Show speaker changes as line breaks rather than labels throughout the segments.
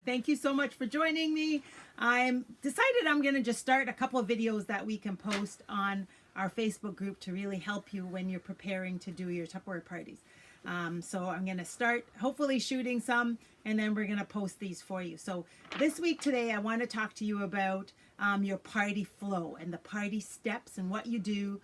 Thank you so much for joining me. I'm decided I'm going to just start a couple of videos that we can post on our Facebook group to really help you when you're preparing to do your Tupperware parties. So I'm going to start hopefully shooting some, and then we're going to post these for you. So this week today, I want to talk to you about your party flow and the party steps and what you do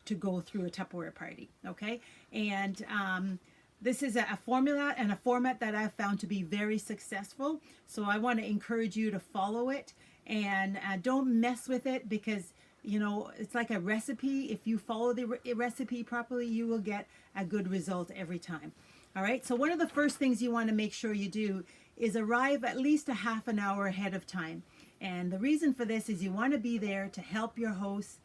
to go through a Tupperware party. Okay. And this is a formula and a format that I've found to be very successful. So I want to encourage you to follow it and don't mess with it, because you know it's like a recipe. If you follow the recipe properly, you will get a good result every time. All right. So one of the first things you want to make sure you do is arrive at least a half an hour ahead of time. And the reason for this is you want to be there to help your hosts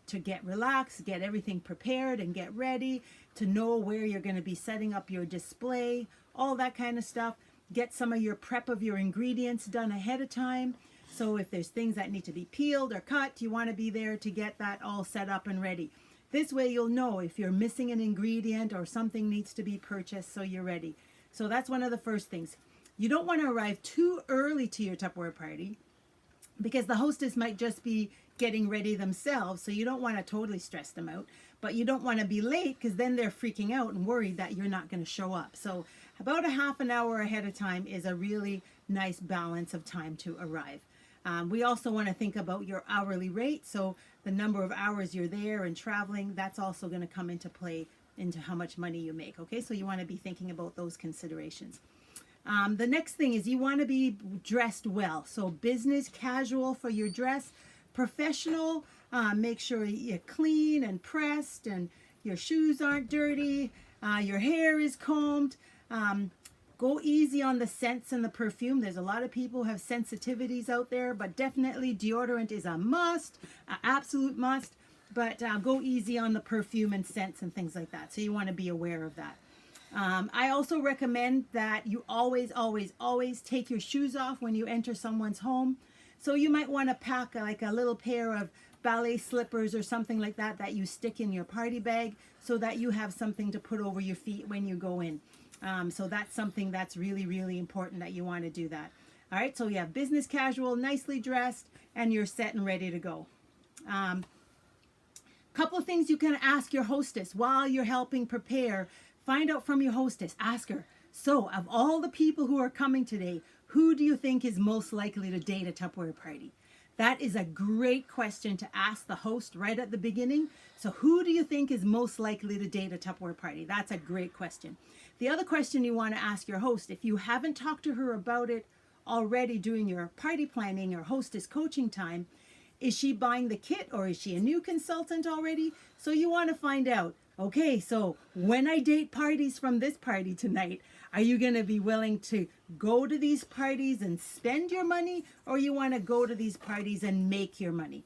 to get relaxed, get everything prepared and get ready, to know where you're going to be setting up your display, all that kind of stuff. Get some of your prep of your ingredients done ahead of time. So if there's things that need to be peeled or cut, you want to be there to get that all set up and ready. This way you'll know if you're missing an ingredient or something needs to be purchased, so you're ready. So that's one of the first things. You don't want to arrive too early to your Tupperware party, because the hostess might just be getting ready themselves, so you don't want to totally stress them out, but you don't want to be late, because then they're freaking out and worried that you're not going to show up. So about a half an hour ahead of time is a really nice balance of time to arrive. We also want to think about your hourly rate, so the number of hours you're there and traveling, that's also going to come into play into how much money you make. Okay, so you want to be thinking about those considerations. The next thing is you want to be dressed well. So business casual for your dress, professional, make sure you're clean and pressed and your shoes aren't dirty, your hair is combed. Go easy on the scents and the perfume. There's a lot of people who have sensitivities out there, but definitely deodorant is a must, an absolute must. But go easy on the perfume and scents and things like that. So you want to be aware of that. I also recommend that you always take your shoes off when you enter someone's home. So you might want to pack like a little pair of ballet slippers or something like that that you stick in your party bag, so that you have something to put over your feet when you go in. So that's something that's really, really important, that you want to do that. All right, so you have business casual, nicely dressed, and you're set and ready to go. Couple of things you can ask your hostess while you're helping prepare. Find out from your hostess. Ask her, so of all the people who are coming today, who do you think is most likely to date a Tupperware party? That is a great question to ask the host right at the beginning. So who do you think is most likely to date a Tupperware party? That's a great question. The other question you want to ask your host, if you haven't talked to her about it already during your party planning or hostess coaching time, is she buying the kit or is she a new consultant already? So you want to find out, okay, so when I date parties from this party tonight, are you going to be willing to go to these parties and spend your money, or you want to go to these parties and make your money?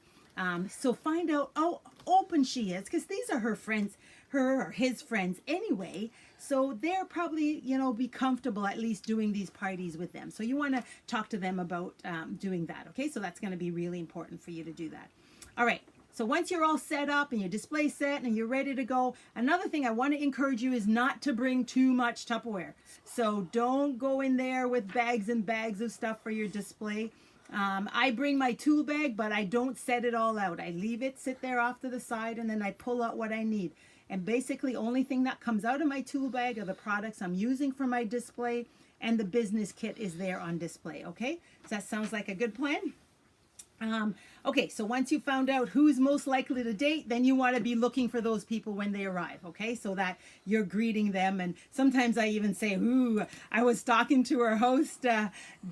So find out how open she is, because these are her friends, her or his friends anyway. So they're probably, be comfortable at least doing these parties with them. So you want to talk to them about doing that. Okay, so that's going to be really important for you to do that. All right. So once you're all set up and your display set and you're ready to go, another thing I want to encourage you is not to bring too much Tupperware. So don't go in there with bags and bags of stuff for your display. I bring my tool bag, but I don't set it all out. I leave it sit there off to the side, and then I pull out what I need. And basically, only thing that comes out of my tool bag are the products I'm using for my display, and the business kit is there on display. Okay, so that sounds like a good plan. Okay, so once you found out who's most likely to date, then you want to be looking for those people when they arrive, okay? So that you're greeting them. And sometimes I even say, ooh, I was talking to our host,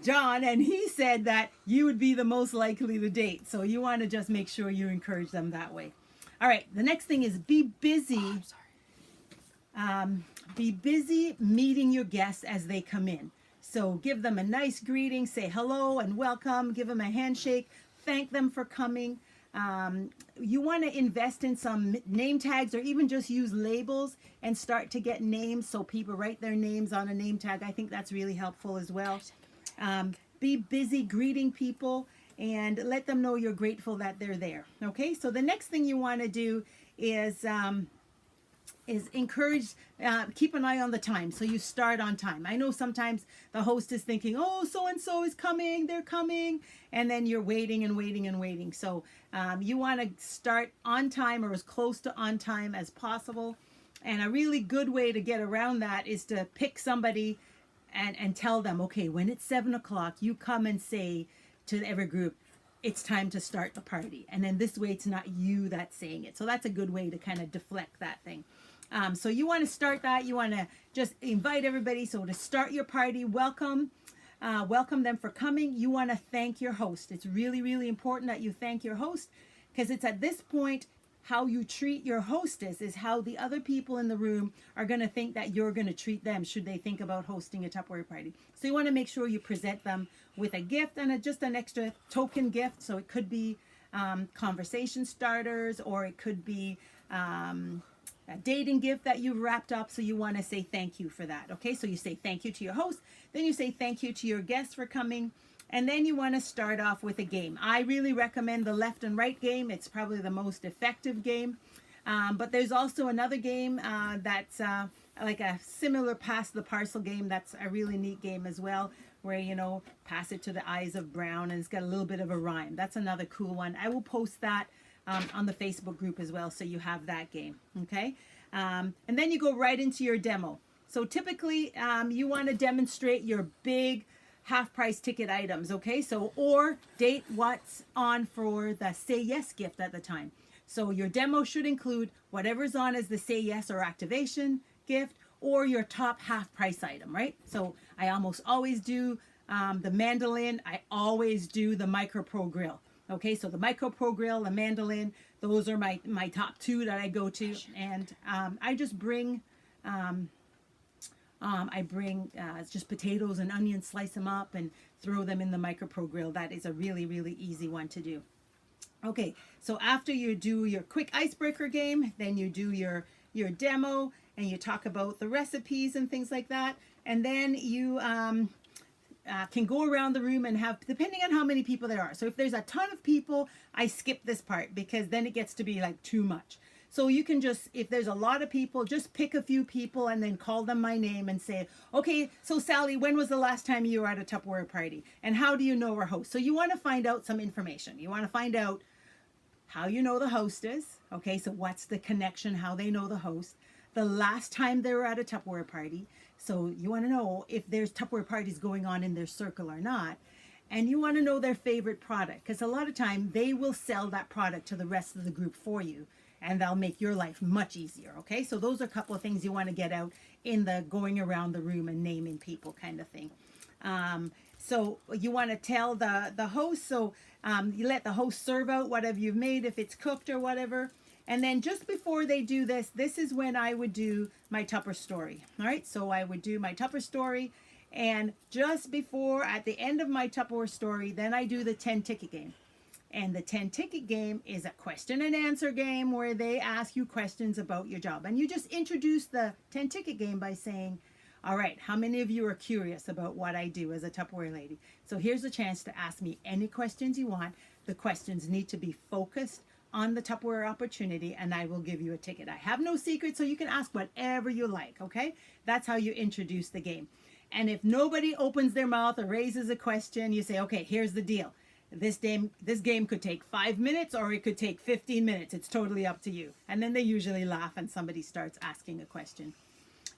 John, and he said that you would be the most likely to date. So you want to just make sure you encourage them that way. All right, the next thing is be busy. Be busy meeting your guests as they come in. So give them a nice greeting, say hello and welcome, give them a handshake, thank them for coming. You want to invest in some name tags, or even just use labels and start to get names so people write their names on a name tag. I think that's really helpful as well. Be busy greeting people and let them know you're grateful that they're there. Okay, so the next thing you want to do is is encourage, keep an eye on the time. So you start on time. I know sometimes the host is thinking, oh, so-and-so is coming, they're coming. And then you're waiting and waiting and waiting. So you want to start on time or as close to on time as possible. And a really good way to get around that is to pick somebody and tell them, okay, when it's 7 o'clock, you come and say to every group, it's time to start the party. And then this way it's not you that's saying it. So that's a good way to kind of deflect that thing. So you want to start that. You want to just invite everybody. So to start your party, welcome them for coming. You want to thank your host. It's really, really important that you thank your host, because it's at this point how you treat your hostess is how the other people in the room are going to think that you're going to treat them should they think about hosting a Tupperware party. So you want to make sure you present them with a gift and just an extra token gift. So it could be conversation starters, or it could be a dating gift that you've wrapped up. So you want to say thank you for that. Okay, so you say thank you to your host, then you say thank you to your guests for coming, and then you want to start off with a game. I really recommend the left and right game. It's probably the most effective game. But there's also another game that's like a similar pass the parcel game. That's a really neat game as well, where, you know, pass it to the eyes of brown, and it's got a little bit of a rhyme. That's another cool one. I will post that on the Facebook group as well, so you have that game. Okay, and then you go right into your demo. So typically you want to demonstrate your big half-price ticket items. Okay, so or date what's on for the say yes gift at the time. So your demo should include whatever's on as the say yes or activation gift, or your top half-price item, right? So I almost always do the mandolin. I always do the Micro Pro grill. Okay, so the Micro Pro grill, the mandolin, those are my top two that I go to. And I just bring, just potatoes and onions, slice them up and throw them in the Micro Pro grill. That is a really, really easy one to do. Okay, so after you do your quick icebreaker game, then you do your demo and you talk about the recipes and things like that. And then you can go around the room and have, depending on how many people there are. So if there's a ton of people, I skip this part because then it gets to be like too much. So you can just, if there's a lot of people, just pick a few people and then call them by name and say, okay, so Sally, when was the last time you were at a Tupperware party? And how do you know our host? So you want to find out some information. You want to find out how you know the host is. Okay, so what's the connection, how they know the host, the last time they were at a Tupperware party. So you want to know if there's Tupperware parties going on in their circle or not. And you want to know their favorite product, because a lot of time they will sell that product to the rest of the group for you, and they'll make your life much easier. Okay, so those are a couple of things you want to get out in the going around the room and naming people kind of thing. So you want to tell the host, so you let the host serve out whatever you've made, if it's cooked or whatever. And then just before they do this, this is when I would do my Tupper story. All right, so I would do my Tupper story, and just before, at the end of my Tupperware story, then I do the 10 ticket game. And the 10 ticket game is a question and answer game where they ask you questions about your job. And you just introduce the 10 ticket game by saying, all right, how many of you are curious about what I do as a Tupperware lady? So here's a chance to ask me any questions you want. The questions need to be focused on the Tupperware opportunity, and I will give you a ticket. I have no secret, so you can ask whatever you like, okay? That's how you introduce the game. And if nobody opens their mouth or raises a question, you say, okay, here's the deal. This game could take 5 minutes or it could take 15 minutes. It's totally up to you. And then they usually laugh and somebody starts asking a question.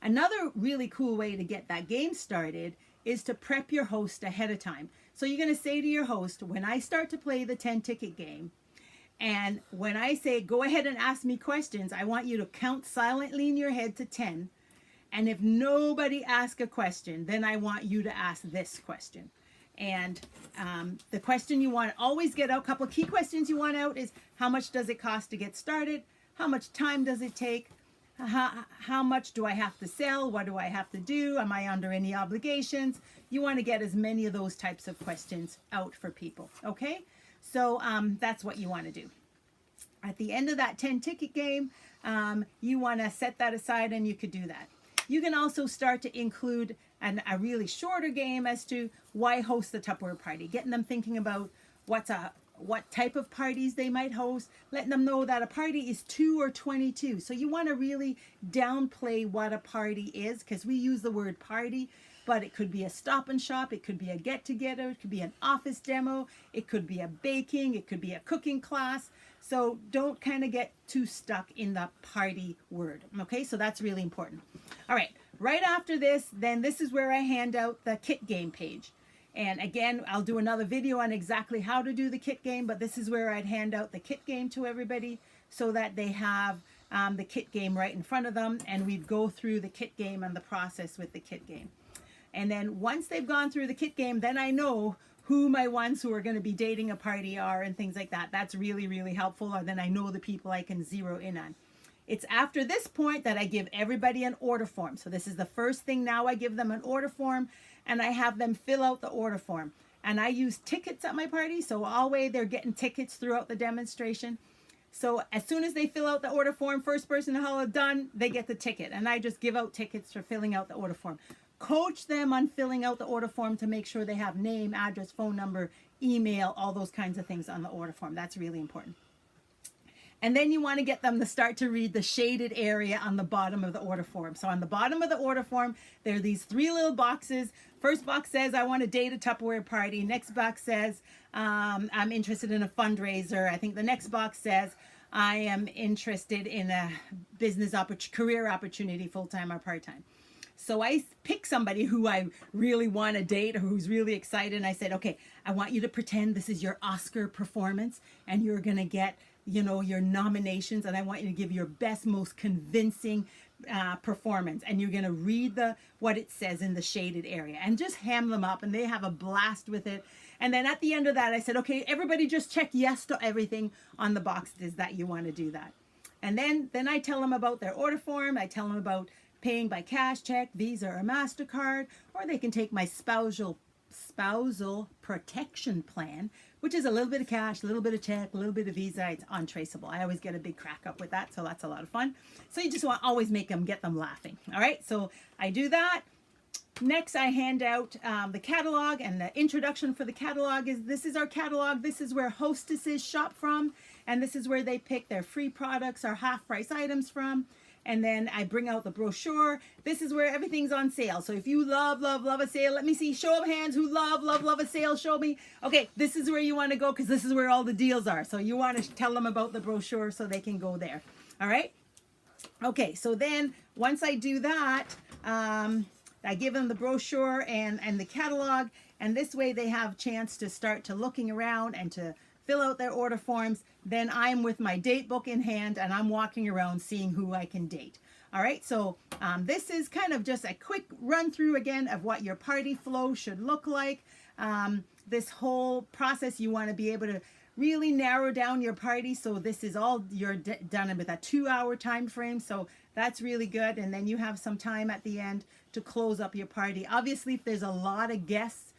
Another really cool way to get that game started is to prep your host ahead of time. So you're going to say to your host, when I start to play the 10 ticket game, and when I say, go ahead and ask me questions, I want you to count silently in your head to 10. And if nobody asks a question, then I want you to ask this question. And the question you want to always get out, a couple of key questions you want out is, how much does it cost to get started? How much time does it take? How much do I have to sell? What do I have to do? Am I under any obligations? You want to get as many of those types of questions out for people, okay? So that's what you want to do. At the end of that 10 ticket game, you want to set that aside, and you could do that. You can also start to include a really shorter game as to why host the Tupperware party, getting them thinking about what type of parties they might host, letting them know that a party is 2 or 22. So you want to really downplay what a party is, because we use the word party, but it could be a stop and shop, it could be a get together, it could be an office demo, it could be a baking, it could be a cooking class. So don't kind of get too stuck in the party word. Okay, so that's really important. All right, right after this, then this is where I hand out the kit game page. And again, I'll do another video on exactly how to do the kit game, but this is where I'd hand out the kit game to everybody so that they have the kit game right in front of them, and we'd go through the kit game and the process with the kit game. And then once they've gone through the kit game, then I know who my ones who are going to be dating a party are and things like that. That's really, really helpful. Or then I know the people I can zero in on. It's after this point that I give everybody an order form. So this is the first thing. Now I give them an order form and I have them fill out the order form. And I use tickets at my party. So always they're getting tickets throughout the demonstration. So as soon as they fill out the order form, first person to hold it done, they get the ticket. And I just give out tickets for filling out the order form. Coach them on filling out the order form to make sure they have name, address, phone number, email, all those kinds of things on the order form. That's really important. And then you want to get them to start to read the shaded area on the bottom of the order form. So on the bottom of the order form, there are these 3 little boxes. First box says, I want to date a Tupperware party. Next box says, I'm interested in a fundraiser. I think the next box says, I am interested in a business career opportunity, full-time or part-time. So I pick somebody who I really want to date or who's really excited. And I said, okay, I want you to pretend this is your Oscar performance and you're going to get, you know, your nominations. And I want you to give your best, most convincing performance. And you're going to read what it says in the shaded area and just ham them up. And they have a blast with it. And then at the end of that, I said, okay, everybody just check yes to everything on the boxes that you want to do that. And then I tell them about their order form. I tell them about paying by cash, check, Visa, or MasterCard, or they can take my spousal protection plan, which is a little bit of cash, a little bit of check, a little bit of Visa. It's untraceable. I always get a big crack up with that, so that's a lot of fun. So you just want to always get them laughing. All right, so I do that. Next, I hand out the catalog, and the introduction for the catalog is, this is our catalog. This is where hostesses shop from, and this is where they pick their free products or half-price items from. And then I bring out the brochure. This is where everything's on sale. So if you love a sale, let me see, show of hands who love a sale, show me. Okay, this is where you want to go because this is where all the deals are. So you want to tell them about the brochure so they can go there. All right? Okay, so then once I do that, I give them the brochure and the catalog. And this way they have a chance to start to looking around and to fill out their order forms. Then I'm with my date book in hand and I'm walking around seeing who I can date. All right, so this is kind of just a quick run through again of what your party flow should look like. This whole process, you want to be able to really narrow down your party. So this is all you're done with a 2-hour time frame. So that's really good. And then you have some time at the end to close up your party. Obviously, if there's a lot of guests,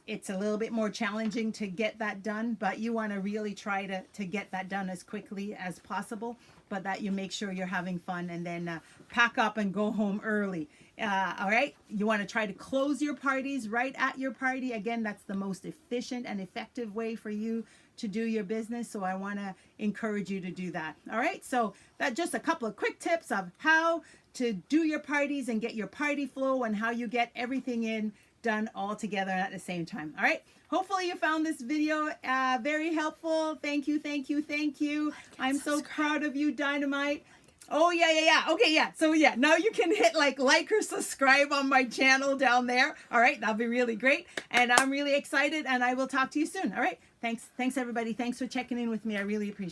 it's a little bit more challenging to get that done, but you want to really try to get that done as quickly as possible, but that you make sure you're having fun, and then pack up and go home early. All right, you want to try to close your parties right at your party. Again, that's the most efficient and effective way for you to do your business, so I want to encourage you to do that. All right, so that's just a couple of quick tips of how to do your parties and get your party flow and how you get everything done all together at the same time. All right, hopefully you found this video very helpful. Thank you. I'm so proud of you, Dynamite. Oh yeah. Okay, yeah. So yeah, now you can hit like or subscribe on my channel down there. All right, that'll be really great. And I'm really excited, and I will talk to you soon. All right, thanks everybody. Thanks for checking in with me. I really appreciate it.